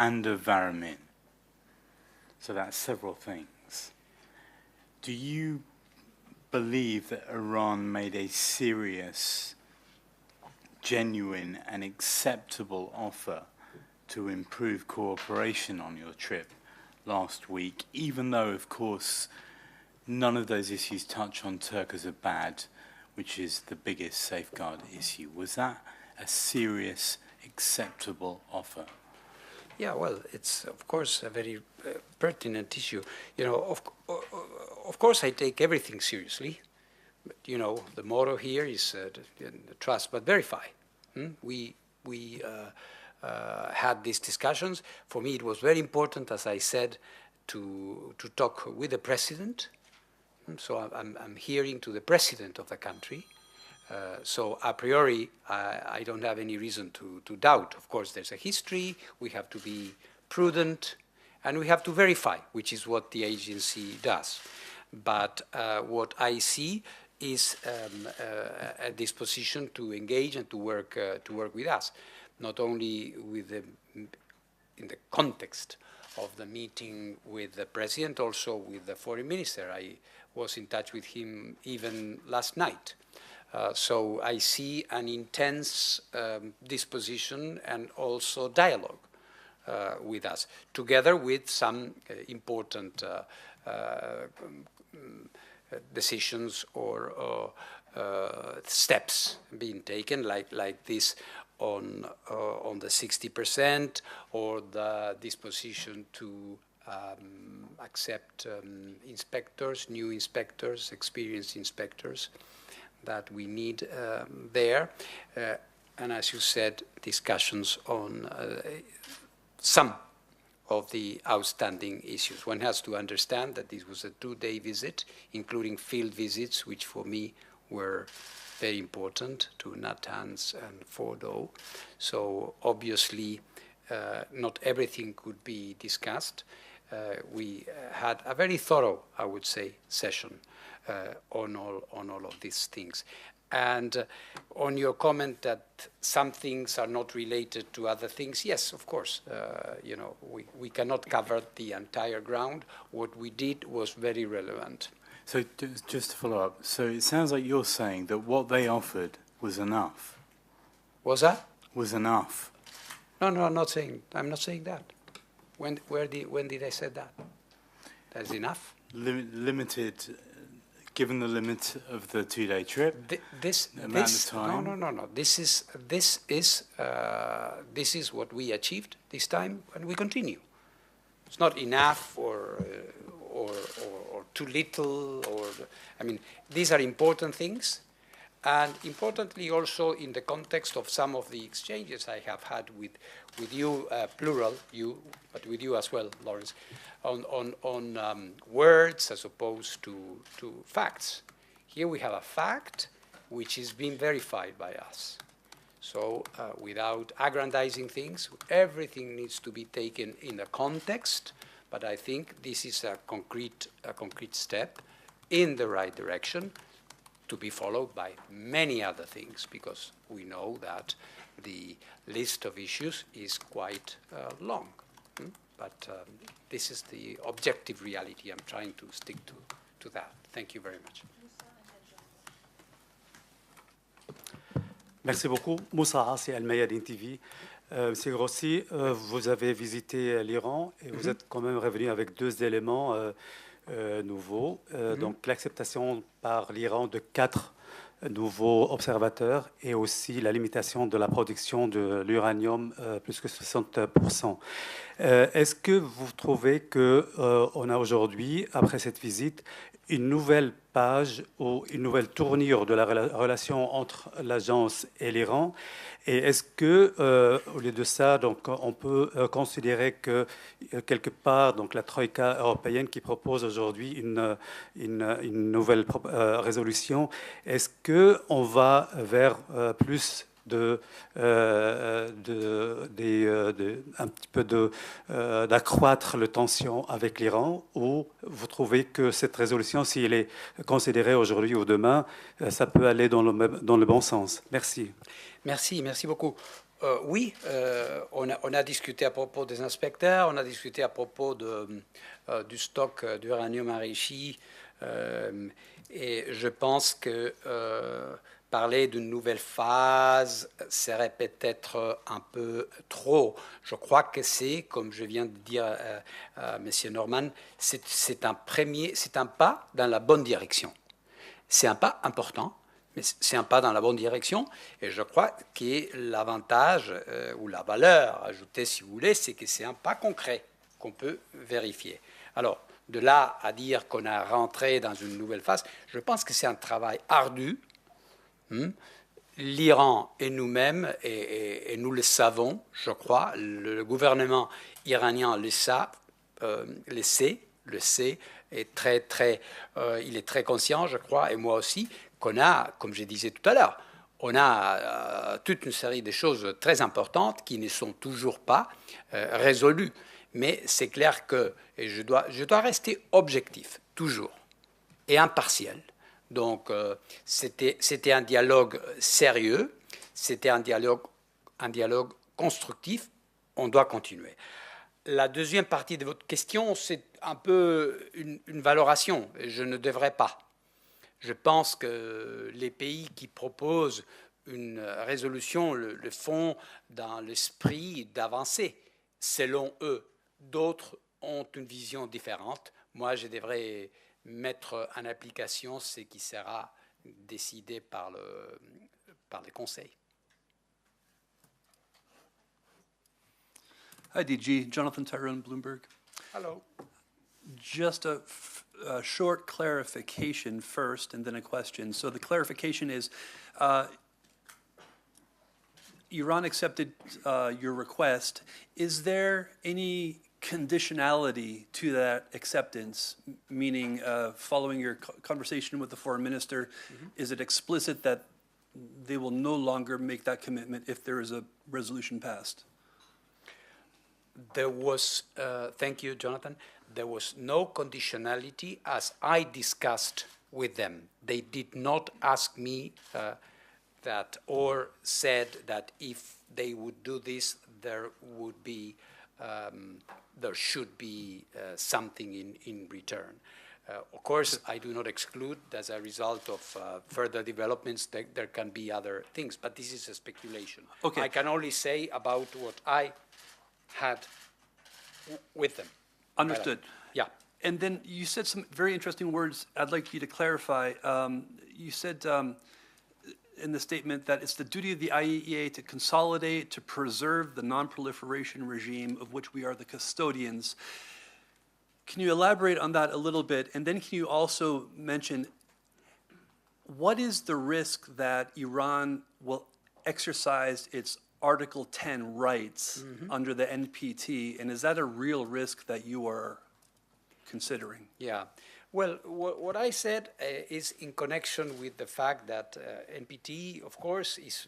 and of Varamin. So that's several things. Do you believe that Iran made a serious, genuine and acceptable offer to improve cooperation on your trip last week, even though, of course, none of those issues touch on Turk-Azabad, which is the biggest safeguard issue? Was that a serious, acceptable offer? Yeah, well, it's, of course, a very pertinent issue. You know, of course, I take everything seriously. But, you know, the motto here is trust but verify. We had these discussions. For me, it was very important, as I said, to talk with the president. So I'm hearing to the president of the country. So a priori, I don't have any reason to doubt. Of course, there's a history. We have to be prudent, and we have to verify, which is what the agency does. But what I see is a disposition to engage and to work with us, not only with in the context of the meeting with the president, also with the foreign minister. I was in touch with him even last night. So I see an intense disposition and also dialogue with us, together with some important decisions or steps being taken, like this on the 60%, or the disposition to accept inspectors, new inspectors, experienced inspectors that we need there. And as you said, discussions on some of the outstanding issues. One has to understand that this was a 2-day visit, including field visits, which for me were very important, to Natanz and Fordo. So obviously, not everything could be discussed. We had a very thorough, I would say, session on all of these things. And on your comment that some things are not related to other things, yes, of course, you know, we cannot cover the entire ground. What we did was very relevant. So just to follow up, so it sounds like you're saying that what they offered was enough. Was that? Was enough. No, I'm not saying that. When did I say that? That's enough. Limited, given the limit of the 2-day trip. Amount of time. No. This is what we achieved this time, and we continue. It's not enough or too little, or I mean, these are important things, and importantly also in the context of some of the exchanges I have had with you, plural, you, but with you as well, Lawrence, on words as opposed to facts. Here we have a fact which is being verified by us. So without aggrandizing things, everything needs to be taken in the context. But I think this is a concrete step in the right direction, to be followed by many other things, because we know that the list of issues is quite long. But this is the objective reality. I'm trying to stick to that. Thank you very much. Merci beaucoup. Moussa Hassi, Al-Mayadin TV. Monsieur Grossi, vous avez visité l'Iran et vous êtes quand même revenu avec 2 éléments nouveaux. Donc l'acceptation par l'Iran de 4 nouveaux observateurs et aussi la limitation de la production de l'uranium, plus que 60%. Est-ce que vous trouvez qu'on a aujourd'hui, après cette visite, une nouvelle page ou une nouvelle tournure de la relation entre l'agence et l'Iran? Et est-ce que, au lieu de ça, donc, on peut considérer que quelque part, donc, la Troïka européenne qui propose aujourd'hui une nouvelle résolution, est-ce qu'on va vers plus un petit peu d'accroître la tension avec l'Iran, ou vous trouvez que cette résolution, si elle est considérée aujourd'hui ou demain, ça peut aller dans le bon sens? Merci. Merci beaucoup. Oui, on a discuté à propos des inspecteurs, on a discuté à propos du stock d'uranium enrichi, et je pense que parler d'une nouvelle phase serait peut-être un peu trop. Je crois que c'est, comme je viens de dire à M. Norman, c'est un pas dans la bonne direction. C'est un pas important, mais c'est un pas dans la bonne direction. Et je crois que l'avantage ou la valeur ajoutée, si vous voulez, c'est que c'est un pas concret qu'on peut vérifier. Alors, de là à dire qu'on a rentré dans une nouvelle phase, je pense que c'est un travail ardu. L'Iran et nous-mêmes, et nous le savons, je crois, le gouvernement iranien le sait, est il est très conscient, je crois, et moi aussi, qu'on a, comme je disais tout à l'heure, on a toute une série de choses très importantes qui ne sont toujours pas résolues. Mais c'est clair que, et je dois rester objectif, toujours, et impartiel. Donc, c'était un dialogue sérieux, c'était un dialogue constructif, on doit continuer. La deuxième partie de votre question, c'est un peu une valoration. Je ne devrais pas. Je pense que les pays qui proposent une résolution le font dans l'esprit d'avancer, selon eux. D'autres ont une vision différente. Moi, je devrais mettre en application ce qui sera décidé par le Conseil. Hi, DG. Jonathan Tyrone, Bloomberg. Hello. Just a short clarification first and then a question. So the clarification is, Iran accepted your request. Is there any conditionality to that acceptance, meaning following your conversation with the foreign minister, is it explicit that they will no longer make that commitment if there is a resolution passed? There was, thank you, Jonathan, there was no conditionality as I discussed with them. They did not ask me that or said that if they would do this, there should be something in return. Of course, I do not exclude, as a result of further developments, there can be other things, but this is a speculation. Okay. I can only say about what I had with them. Understood. Yeah. And then you said some very interesting words I'd like you to clarify. You said in the statement that it's the duty of the IAEA to consolidate, to preserve the non-proliferation regime of which we are the custodians. Can you elaborate on that a little bit? And then can you also mention what is the risk that Iran will exercise its Article 10 rights under the NPT, and is that a real risk that you are considering? Yeah. Well, what I said is in connection with the fact that NPT, of course, is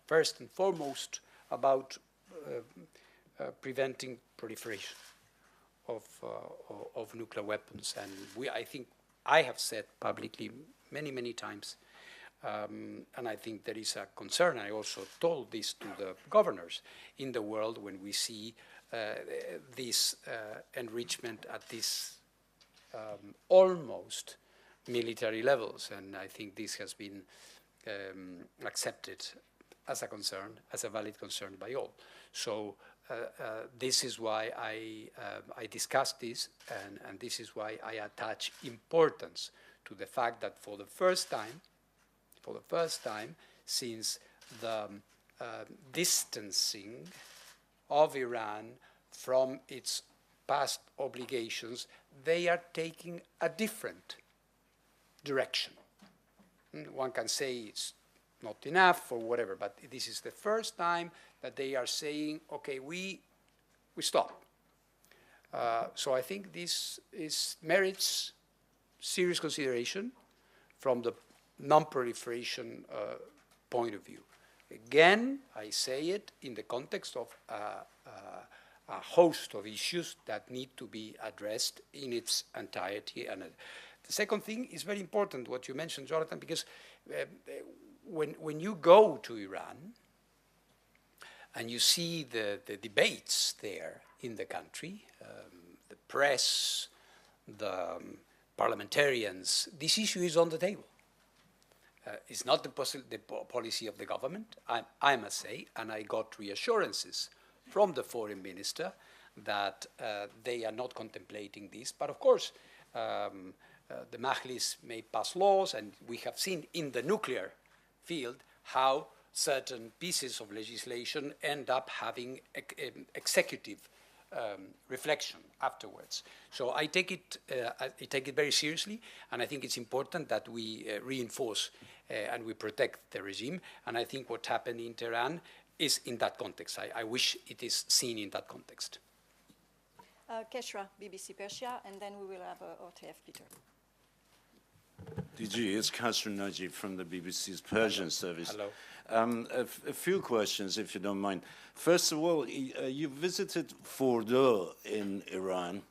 first and foremost about preventing proliferation of nuclear weapons. And I think I have said publicly many, many times, and I think there is a concern. I also told this to the governors in the world when we see this enrichment at this almost military levels. And I think this has been accepted as a concern, as a valid concern by all. So this is why I discussed this, and this is why I attach importance to the fact that for the first time since the distancing of Iran from its past obligations, they are taking a different direction. One can say it's not enough or whatever, but this is the first time that they are saying, okay, we stop. So I think this merits serious consideration from the non-proliferation point of view. Again, I say it in the context of a host of issues that need to be addressed in its entirety. And the second thing is very important, what you mentioned, Jonathan, because when you go to Iran, and you see the debates there in the country, the press, the parliamentarians, this issue is on the table. It's not the policy of the government, I must say, and I got reassurances from the foreign minister that they are not contemplating this. But of course, the Majlis may pass laws, and we have seen in the nuclear field how certain pieces of legislation end up having executive reflection afterwards. So I take it very seriously, and I think it's important that we reinforce and we protect the regime. And I think what happened in Tehran is in that context. I wish it is seen in that context. Keshra, BBC Persia, and then we will have OTF Peter. DG, it's Kasra Najib from the BBC's Persian service. Hello. A few questions, if you don't mind. First of all, you visited Fordo in Iran.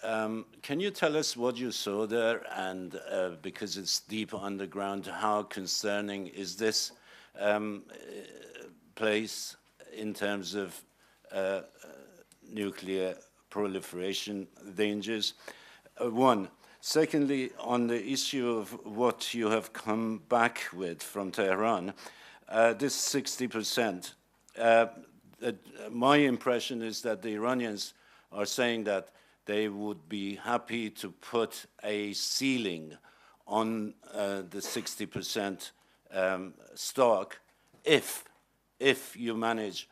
Can you tell us what you saw there? And because it's deep underground, how concerning is this place in terms of nuclear proliferation dangers? One. Secondly, on the issue of what you have come back with from Tehran, this 60%, my impression is that the Iranians are saying that they would be happy to put a ceiling on the 60% stock if you manage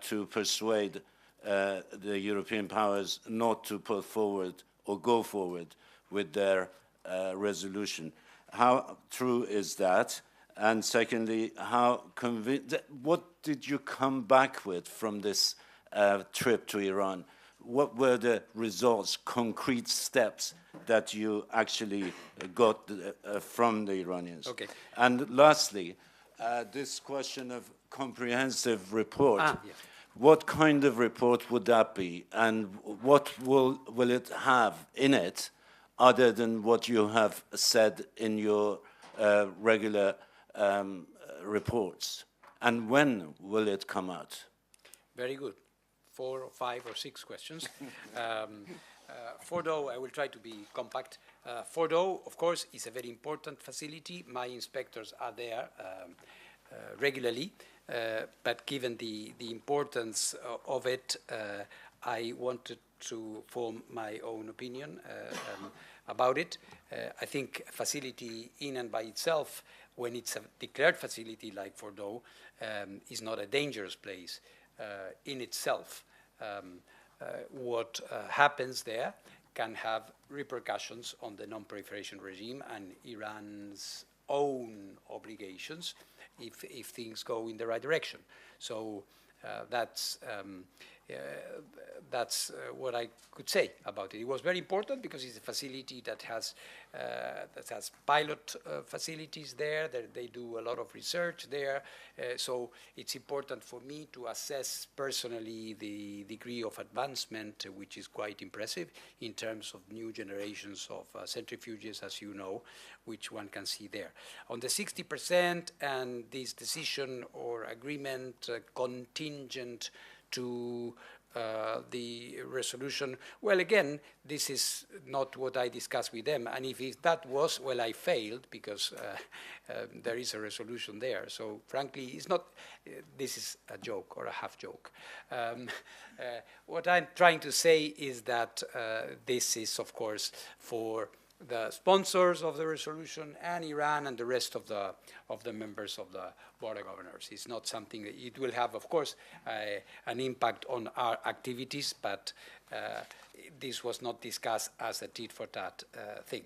to persuade the European powers not to put forward or go forward with their resolution. How true is that? And secondly, what did you come back with from this trip to Iran? What were the results, concrete steps that you actually got from the Iranians? Okay. And lastly, this question of comprehensive report. Yeah. What kind of report would that be? And what will it have in it other than what you have said in your regular reports? And when will it come out? Very good. 4 or 5 or 6 questions. Fordo, I will try to be compact. Fordo, of course, is a very important facility. My inspectors are there regularly. But given the importance of it, I wanted to form my own opinion about it. I think a facility in and by itself, when it's a declared facility like Fordo, is not a dangerous place in itself. What happens there can have repercussions on the non-proliferation regime and Iran's own obligations if things go in the right direction. So that's what I could say about it. It was very important because it's a facility that has pilot facilities there. They do a lot of research there. So it's important for me to assess personally the degree of advancement, which is quite impressive in terms of new generations of centrifuges, as you know, which one can see there. On the 60% and this decision or agreement contingent to the resolution, well, again, this is not what I discussed with them. And if that was, well, I failed because there is a resolution there. So frankly, it's not, this is a joke or a half joke. What I'm trying to say is that this is, of course, for the sponsors of the resolution and Iran and the rest of the members of the Board of Governors. It's not something that it will have, of course, an impact on our activities, but this was not discussed as a tit-for-tat thing.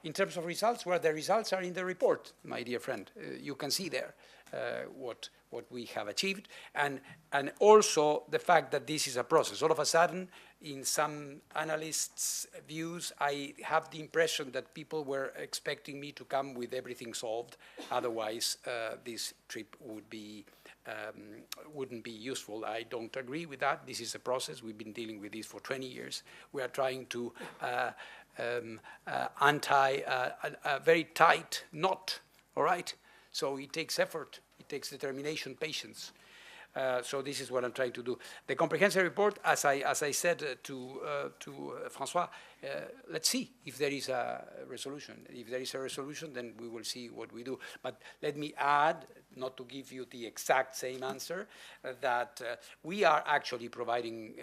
In terms of results, well, the results are in the report, my dear friend. You can see there what we have achieved, and also the fact that this is a process. All of a sudden, in some analysts' views, I have the impression that people were expecting me to come with everything solved. Otherwise, this trip wouldn't be useful. I don't agree with that. This is a process. We've been dealing with this for 20 years. We are trying to untie a very tight knot, all right? So it takes effort. It takes determination, patience. So this is what I'm trying to do. The comprehensive report, as I said to François, let's see if there is a resolution. If there is a resolution, then we will see what we do. But let me add, not to give you the exact same answer, that we are actually providing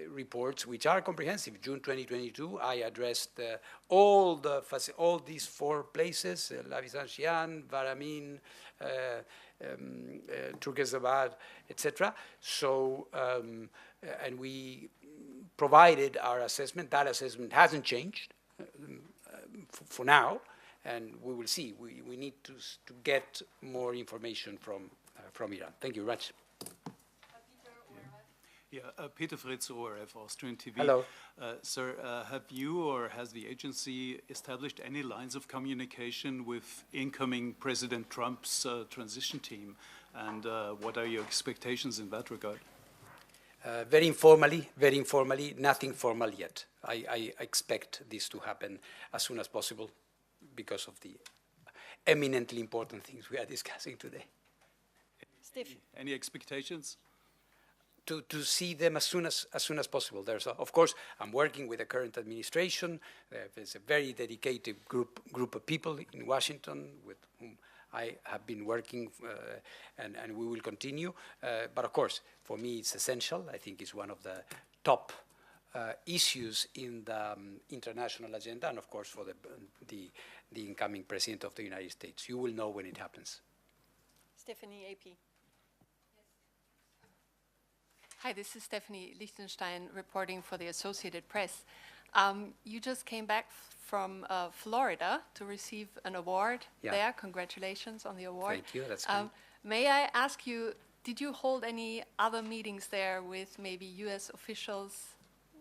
reports which are comprehensive. June 2022, I addressed all these 4 places, Lavisan-Xi'an, Varamin, Turkesabad, etc. So, and we provided our assessment. That assessment hasn't changed for now, and we will see. We need to get more information from Iran. Thank you very much. Yeah, Peter Fritz, ORF, Austrian TV. Hello. Sir, have you or has the agency established any lines of communication with incoming President Trump's transition team? And what are your expectations in that regard? Very informally, nothing formal yet. I expect this to happen as soon as possible because of the eminently important things we are discussing today. Any expectations? To see them as soon as possible. Of course, I'm working with the current administration. There's a very dedicated group of people in Washington with whom I have been working, and we will continue. But of course, for me, it's essential. I think it's one of the top issues in the international agenda, and of course, for the incoming President of the United States. You will know when it happens. Stephanie, AP. Hi, this is Stephanie Lichtenstein reporting for the Associated Press. You just came back from Florida to receive an award there. Congratulations on the award. Thank you, that's good. May I ask you, did you hold any other meetings there with maybe U.S. officials,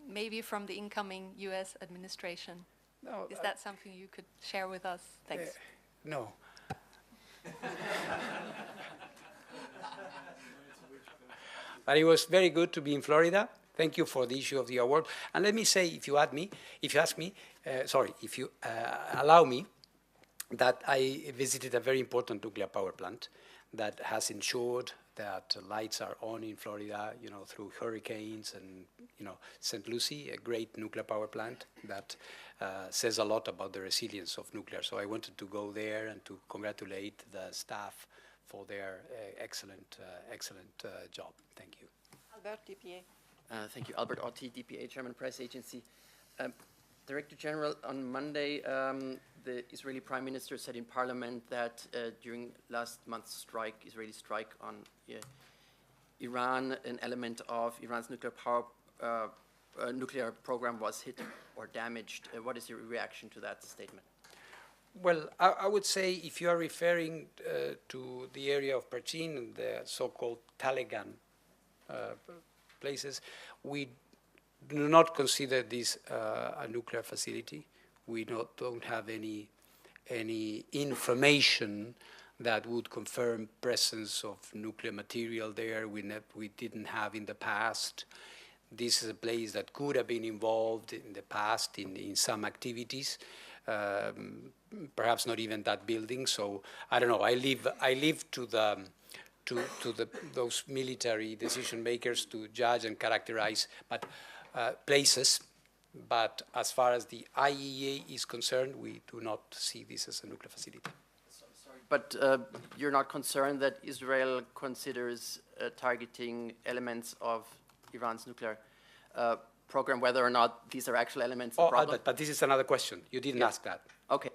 maybe from the incoming U.S. administration? No. Is that something you could share with us? Thanks. No. But it was very good to be in Florida. Thank you for the issue of the award. And let me say, if you allow me, that I visited a very important nuclear power plant that has ensured that lights are on in Florida, through hurricanes, and St. Lucie, a great nuclear power plant that says a lot about the resilience of nuclear. So I wanted to go there and to congratulate the staff for their excellent job. Thank you. Albert, DPA. Thank you. Albert Otti, DPA, German Press Agency. Director General, on Monday, the Israeli Prime Minister said in Parliament that during last month's Israeli strike on Iran, an element of Iran's nuclear program was hit or damaged. What is your reaction to that statement? Well, I would say if you are referring to the area of Parchin and the so-called Talegan places, we do not consider this a nuclear facility. We don't have any information that would confirm presence of nuclear material there. We didn't have in the past. This is a place that could have been involved in the past in some activities. Perhaps not even that building. So I don't know. I leave to those military decision makers to judge and characterize places. But as far as the IAEA is concerned, we do not see this as a nuclear facility. Sorry, but you're not concerned that Israel considers targeting elements of Iran's nuclear program, whether or not these are actual elements of the problem? Albert, but this is another question. You didn't ask that. Okay,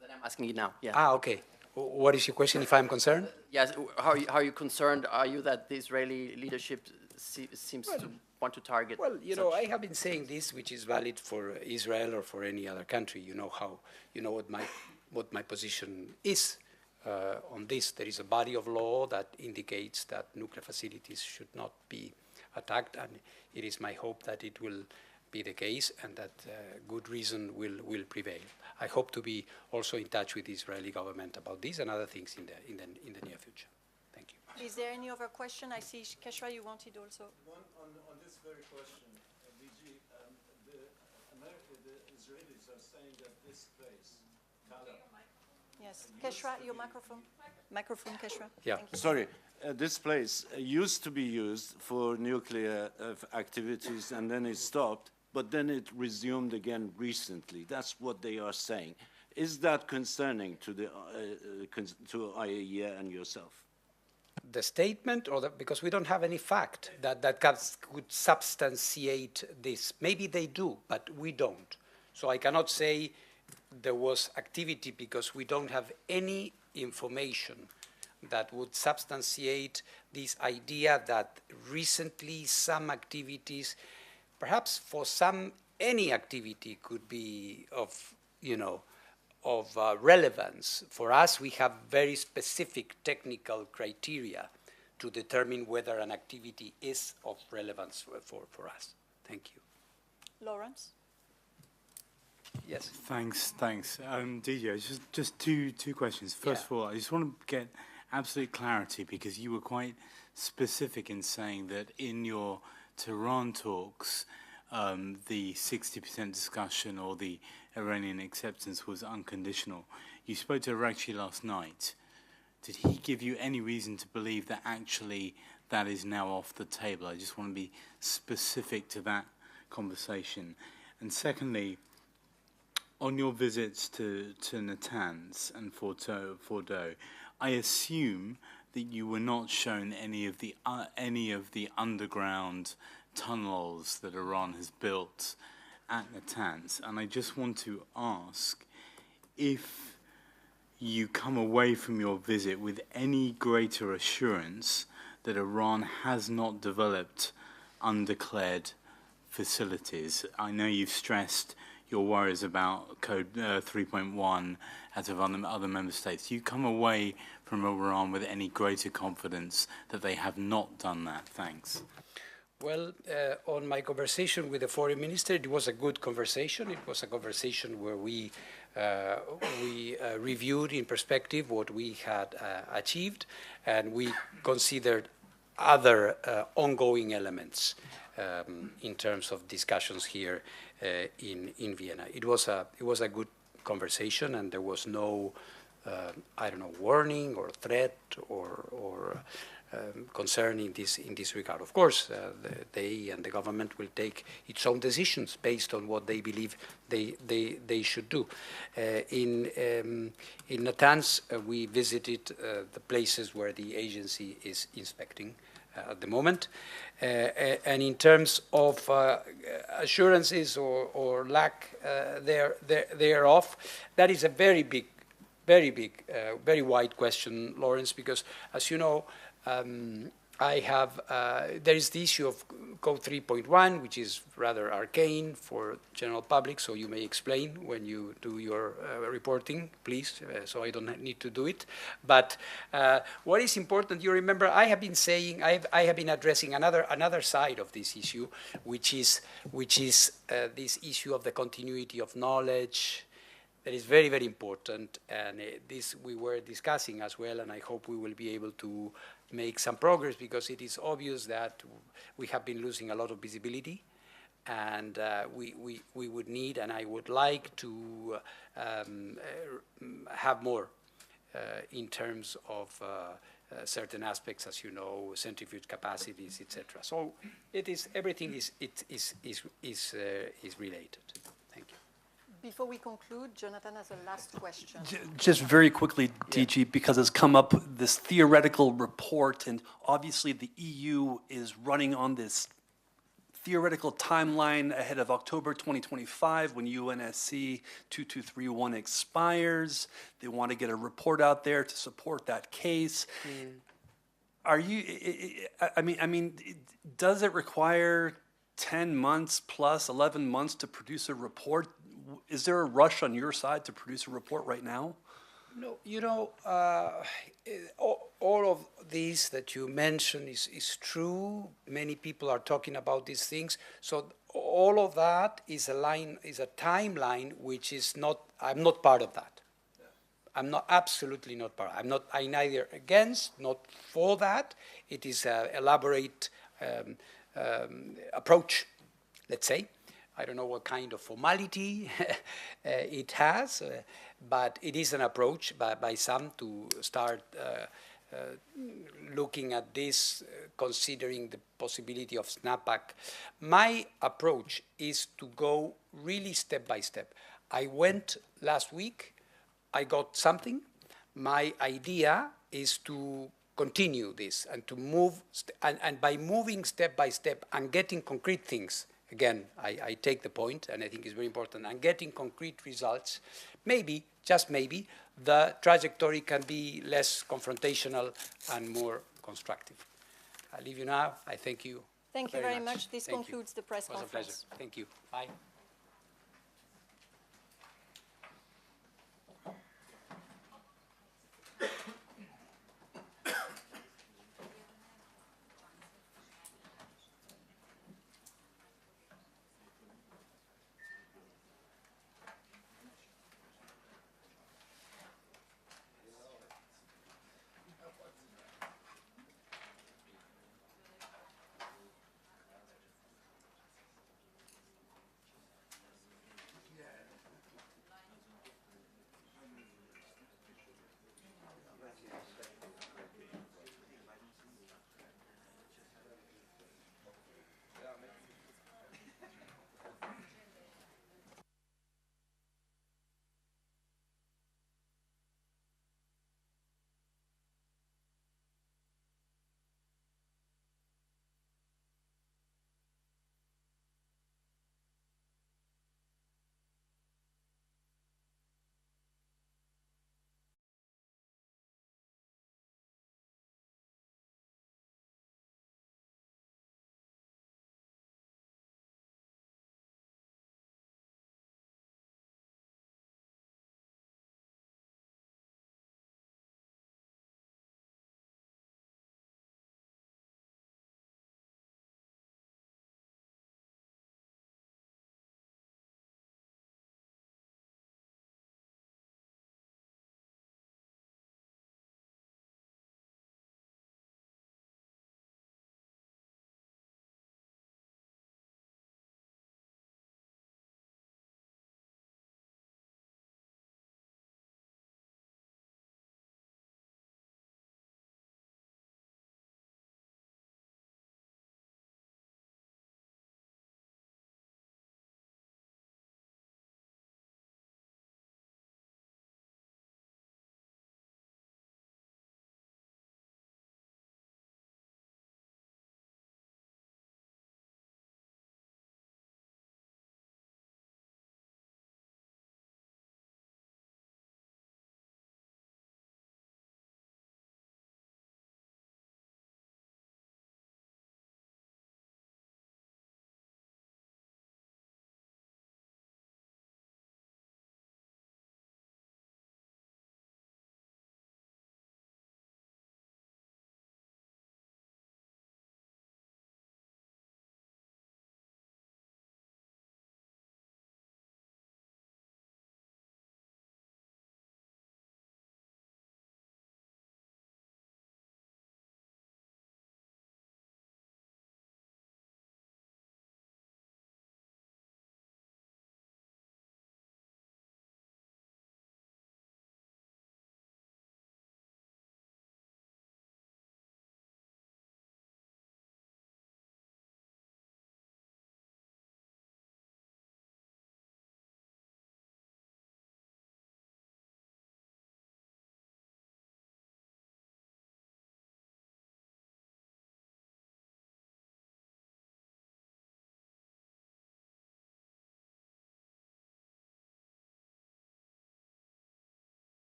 then I'm asking it now. Yeah. Okay. What is your question, if I'm concerned? Yes, how are you concerned? Are you that the Israeli leadership seems to want to target? Well, I have been saying this, which is valid for Israel or for any other country. You know what my position is on this. There is a body of law that indicates that nuclear facilities should not be attacked, and it is my hope that it will be the case and that good reason will prevail. I hope to be also in touch with the Israeli government about this and other things in the near future. Thank you. Is there any other question? I see, Keshra, you wanted also. One on this very question, DG, the Israelis are saying that this place, Kala, Yes. Keshra, your microphone. Microphone, Keshra. Yeah. Thank you. Sorry, this place used to be used for nuclear activities, and then it stopped, but then it resumed again recently. That's what they are saying. Is that concerning to the to IAEA and yourself? The statement, or because we don't have any fact that could substantiate this. Maybe they do, but we don't. So I cannot say there was activity because we don't have any information that would substantiate this idea that recently some activities, perhaps for some, any activity could be of, relevance. For us, we have very specific technical criteria to determine whether an activity is of relevance for us. Thank you. Lawrence? Yes. Thanks. DJ, just two questions. First of all, I just want to get absolute clarity because you were quite specific in saying that in your Tehran talks, the 60% discussion or the Iranian acceptance was unconditional. You spoke to Irakchi last night. Did he give you any reason to believe that actually that is now off the table? I just want to be specific to that conversation. And secondly, on your visits to Natanz and Fordow, I assume that you were not shown any of the underground tunnels that Iran has built at Natanz. And I just want to ask if you come away from your visit with any greater assurance that Iran has not developed undeclared facilities. I know you've stressed your worries about Code 3.1 out of other member states. Do you come away from Iran with any greater confidence that they have not done that? Thanks. Well, on my conversation with the foreign minister, it was a good conversation. It was a conversation where we reviewed in perspective what we had achieved, and we considered other ongoing elements in terms of discussions here in Vienna. It was a good conversation, and there was no warning or threat or concern in this regard. Of course, they and the government will take its own decisions based on what they believe they should do. In Natanz, we visited the places where the agency is inspecting at the moment. And in terms of assurances or lack thereof, that is a very big, very wide question, Lawrence, because as you know, there is the issue of Code 3.1, which is rather arcane for general public, so you may explain when you do your reporting, please, so I don't need to do it. But what is important, you remember, I have been saying, I have been addressing another side of this issue, which is this issue of the continuity of knowledge. That is very, very important, and this we were discussing as well, and I hope we will be able to make some progress because it is obvious that we have been losing a lot of visibility, and we would need, and I would like to have more in terms of certain aspects, as you know, centrifuge capacities, etc. So everything is related. Thank you. Before we conclude, Jonathan has a last question. Just very quickly, DG, because it's come up, this theoretical report, and obviously the EU is running on this theoretical timeline ahead of October 2025 when UNSC 2231 expires. They want to get a report out there to support that case. Are you, I mean, does it require 10 months plus 11 months to produce a report? Is there a rush on your side to produce a report right now? No, you know, all of these that you mentioned is true. Many people are talking about these things. So all of that is a timeline which is not, I'm not part of that. I'm not, absolutely not part. I'm neither against, not for that. It is an elaborate approach, let's say. I don't know what kind of formality it has, but it is an approach by some to start looking at this, considering the possibility of snapback. My approach is to go really step by step. I went last week, I got something. My idea is to continue this and to move, and by moving step by step and getting concrete things, again, I take the point, and I think it's very important, and getting concrete results, maybe, just maybe, the trajectory can be less confrontational and more constructive. I leave you now. I thank you. Thank you very much. This concludes the press conference. It was a pleasure. Thank you. Bye.